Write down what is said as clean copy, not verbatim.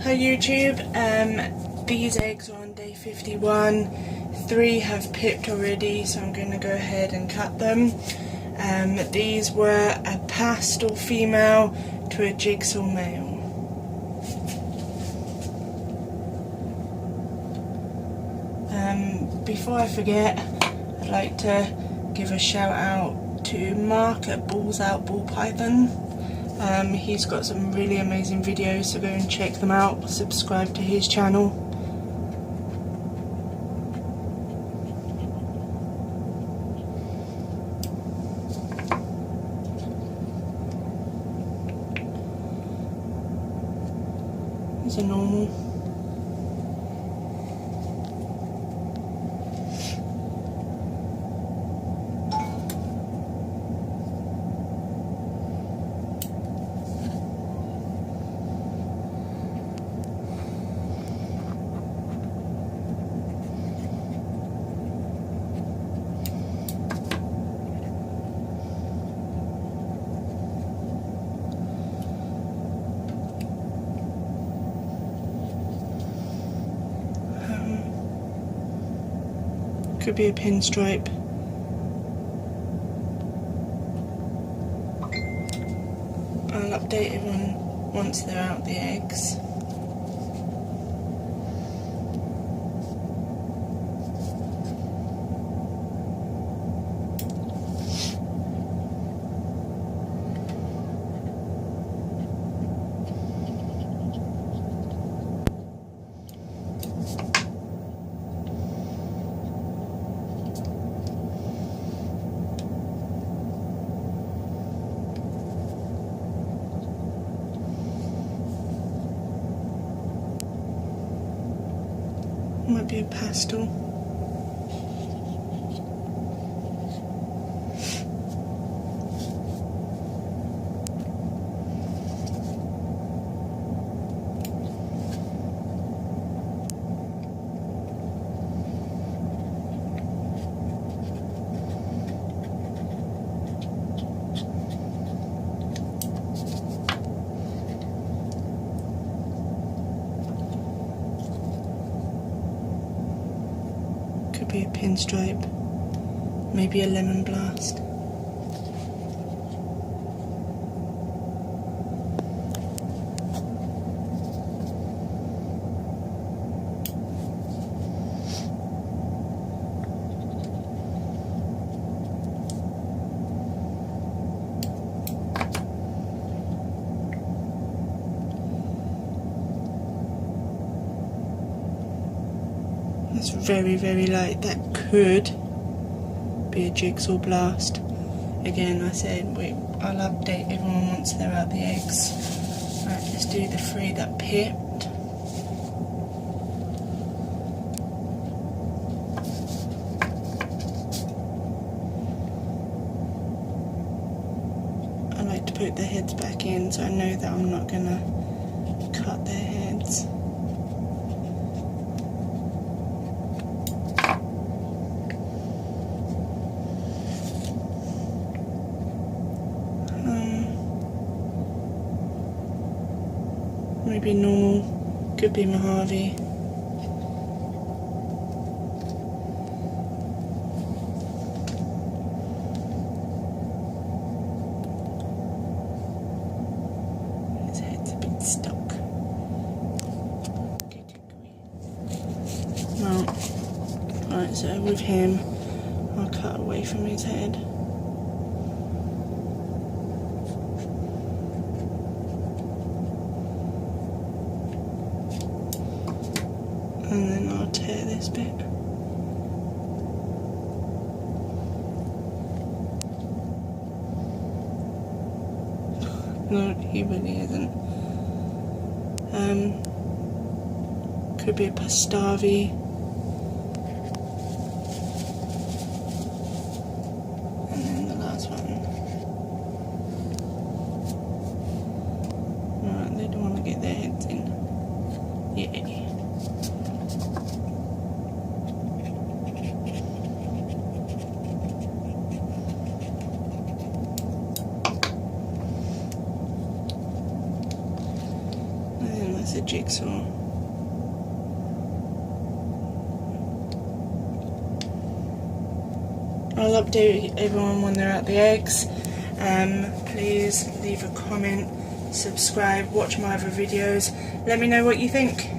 Hi YouTube, these eggs are on day 51, 3 have pipped already, so I'm going to go ahead and cut them. These were a pastel female to a jigsaw male. Before I forget, I'd like to give a shout out to Mark at Balls Out Ball Python. He's got some really amazing videos, so go and check them out. Subscribe to his channel. These are normal. Could be a pinstripe. I'll update everyone once they're out the eggs. Might be a pastel. Could be a pinstripe, maybe a lemon blast. It's very, very light. That could be a jigsaw blast. Again, I said I'll update everyone once they're out the eggs. Right, let's do the 3 that pipped. I like to put the heads back in so I know that I'm not gonna cut their heads. Maybe normal, could be Mojave. His head's a bit stuck. Well, right, so with him, I'll cut away from his head. And then I'll tear this bit. No, he really isn't. Could be a pastavi. And then the last one. Right, they don't want to get their heads in. Yeah. There's a jigsaw. I'll update everyone when they're at the eggs. Please leave a comment, subscribe, watch my other videos. Let me know what you think.